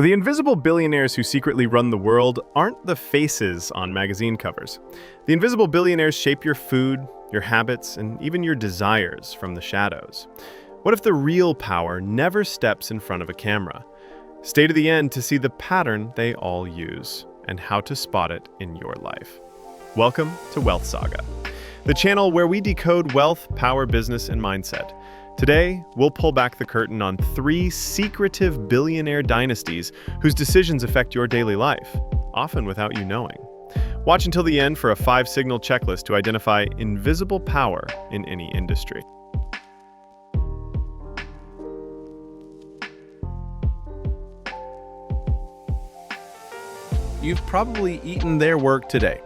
The invisible billionaires who secretly run the world aren't the faces on magazine covers. The invisible billionaires shape your food, your habits, and even your desires from the shadows. What if the real power never steps in front of a camera? Stay to the end to see the pattern they all use and how to spot it in your life. Welcome to Wealth Saga, the channel where we decode wealth, power, business, and mindset. Today, we'll pull back the curtain on 3 secretive billionaire dynasties whose decisions affect your daily life, often without you knowing. Watch until the end for a 5-signal checklist to identify invisible power in any industry. You've probably eaten their work today.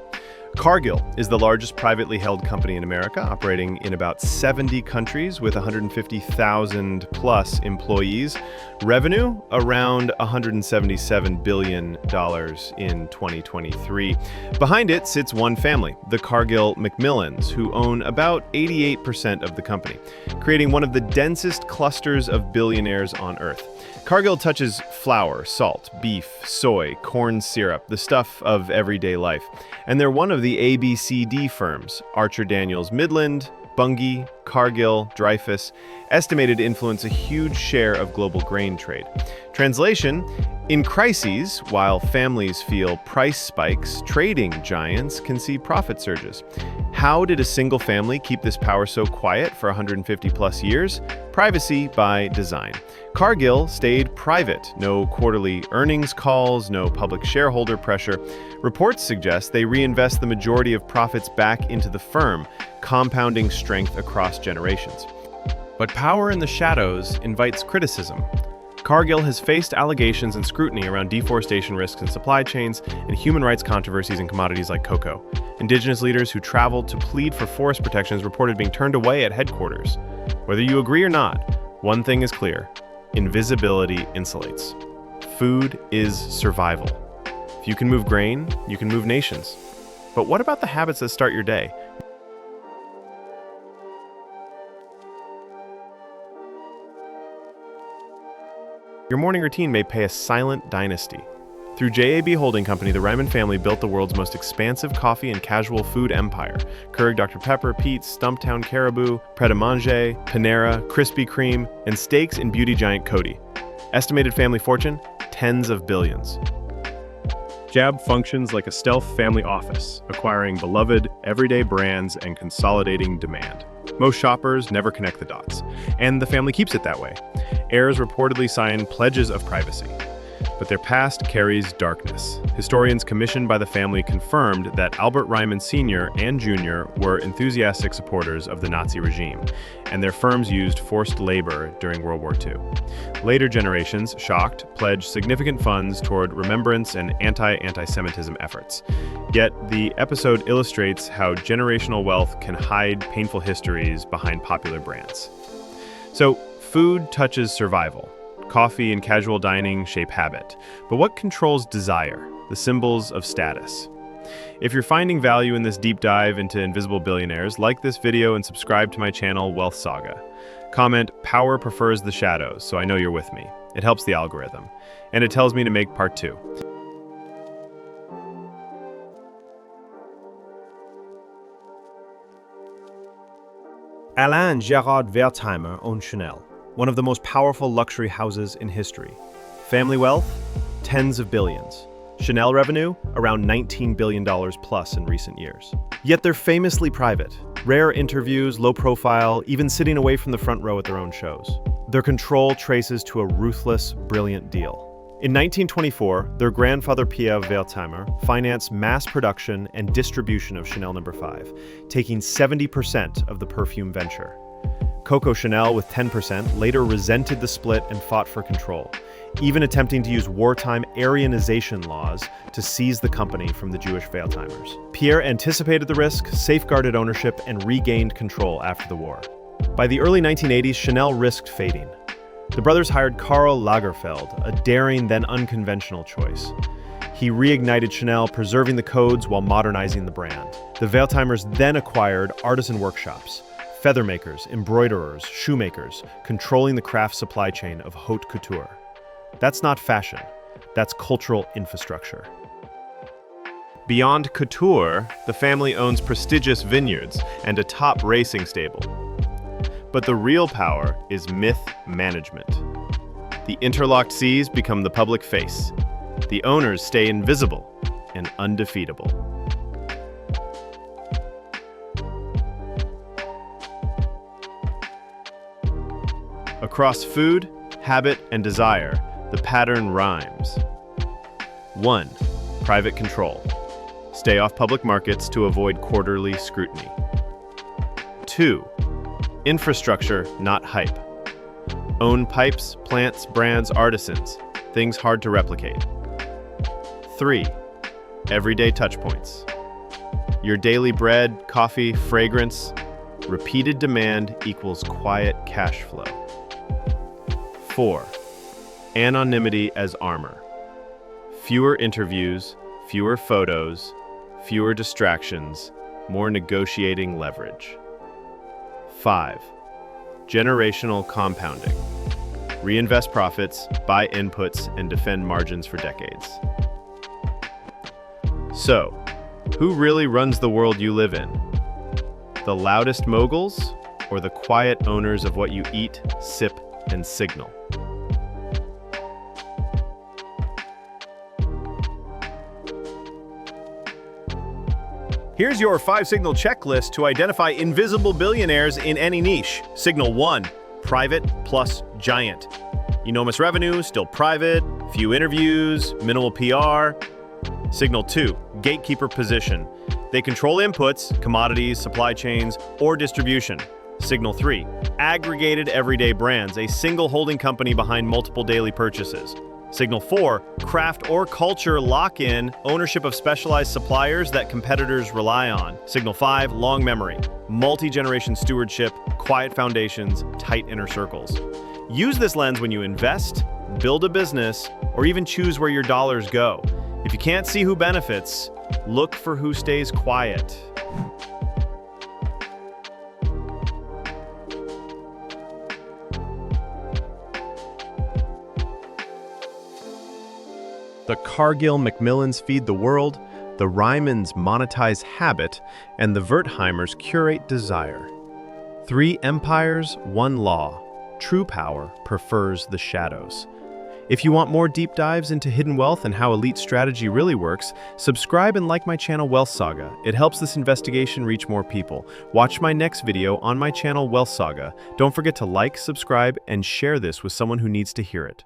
Cargill is the largest privately held company in America, operating in about 70 countries with 150,000 plus employees. Revenue around $177 billion in 2023. Behind it sits one family, the Cargill Macmillans, who own about 88% of the company, creating one of the densest clusters of billionaires on Earth. Cargill touches flour, salt, beef, soy, corn syrup, the stuff of everyday life. And they're one of the ABCD firms, Archer Daniels Midland, Bunge, Cargill, Dreyfus, estimated to influence a huge share of global grain trade. Translation: in crises, while families feel price spikes, trading giants can see profit surges. How did a single family keep this power so quiet for 150 plus years? Privacy by design. Cargill stayed private. No quarterly earnings calls, no public shareholder pressure. Reports suggest they reinvest the majority of profits back into the firm, compounding strength across generations. But power in the shadows invites criticism. Cargill has faced allegations and scrutiny around deforestation risks in supply chains and human rights controversies in commodities like cocoa. Indigenous leaders who traveled to plead for forest protections reported being turned away at headquarters. Whether you agree or not, one thing is clear: invisibility insulates. Food is survival. If you can move grain, you can move nations. But what about the habits that start your day? Your morning routine may pay a silent dynasty. Through JAB Holding Company, the Ryman family built the world's most expansive coffee and casual food empire. Keurig Dr. Pepper, Peet's, Stumptown Caribou, Pret A Manger, Panera, Krispy Kreme, and steaks and beauty giant Coty. Estimated family fortune, tens of billions. JAB functions like a stealth family office, acquiring beloved, everyday brands and consolidating demand. Most shoppers never connect the dots, and the family keeps it that way. Heirs reportedly sign pledges of privacy, but their past carries darkness. Historians commissioned by the family confirmed that Albert Ryman Sr. and Jr. were enthusiastic supporters of the Nazi regime, and their firms used forced labor during World War II. Later generations, shocked, pledged significant funds toward remembrance and anti-Semitism efforts. Yet, the episode illustrates how generational wealth can hide painful histories behind popular brands. So, food touches survival. Coffee and casual dining shape habit. But what controls desire, the symbols of status? If you're finding value in this deep dive into invisible billionaires, like this video and subscribe to my channel, Wealth Saga. Comment, "Power prefers the shadows," so I know you're with me. It helps the algorithm. And it tells me to make part 2. Alain Gerard Wertheimer owned Chanel, one of the most powerful luxury houses in history. Family wealth, tens of billions. Chanel revenue, around $19 billion plus in recent years. Yet they're famously private. Rare interviews, low profile, even sitting away from the front row at their own shows. Their control traces to a ruthless, brilliant deal. In 1924, their grandfather Pierre Wertheimer financed mass production and distribution of Chanel No. 5, taking 70% of the perfume venture. Coco Chanel, with 10%, later resented the split and fought for control, even attempting to use wartime Aryanization laws to seize the company from the Jewish Wertheimers. Pierre anticipated the risk, safeguarded ownership, and regained control after the war. By the early 1980s, Chanel risked fading. The brothers hired Karl Lagerfeld, a daring then unconventional choice. He reignited Chanel, preserving the codes while modernizing the brand. The Wertheimers then acquired artisan workshops, feather makers, embroiderers, shoemakers, controlling the craft supply chain of haute couture. That's not fashion. That's cultural infrastructure. Beyond couture, the family owns prestigious vineyards and a top racing stable. But the real power is myth management. The interlocked seas become the public face. The owners stay invisible and undefeatable. Across food, habit, and desire, the pattern rhymes. 1. Private control. Stay off public markets to avoid quarterly scrutiny. 2. Infrastructure, not hype. Own pipes, plants, brands, artisans, things hard to replicate. 3. Everyday touchpoints. Your daily bread, coffee, fragrance, repeated demand equals quiet cash flow. 4. Anonymity as armor. Fewer interviews, fewer photos, fewer distractions, more negotiating leverage. 5. Generational compounding. Reinvest profits, buy inputs, and defend margins for decades. So, who really runs the world you live in? The loudest moguls or the quiet owners of what you eat, sip, and signal? Here's your 5-signal checklist to identify invisible billionaires in any niche. Signal 1, private plus giant. Enormous revenue, still private, few interviews, minimal PR. Signal 2, gatekeeper position. They control inputs, commodities, supply chains, or distribution. Signal 3, aggregated everyday brands, a single holding company behind multiple daily purchases. Signal 4, craft or culture lock-in, ownership of specialized suppliers that competitors rely on. Signal 5, long memory, multi-generation stewardship, quiet foundations, tight inner circles. Use this lens when you invest, build a business, or even choose where your dollars go. If you can't see who benefits, look for who stays quiet. The Cargill-Macmillans feed the world, the Rymans monetize habit, and the Wertheimers curate desire. 3 empires, 1 law. True power prefers the shadows. If you want more deep dives into hidden wealth and how elite strategy really works, subscribe and like my channel Wealth Saga. It helps this investigation reach more people. Watch my next video on my channel Wealth Saga. Don't forget to like, subscribe, and share this with someone who needs to hear it.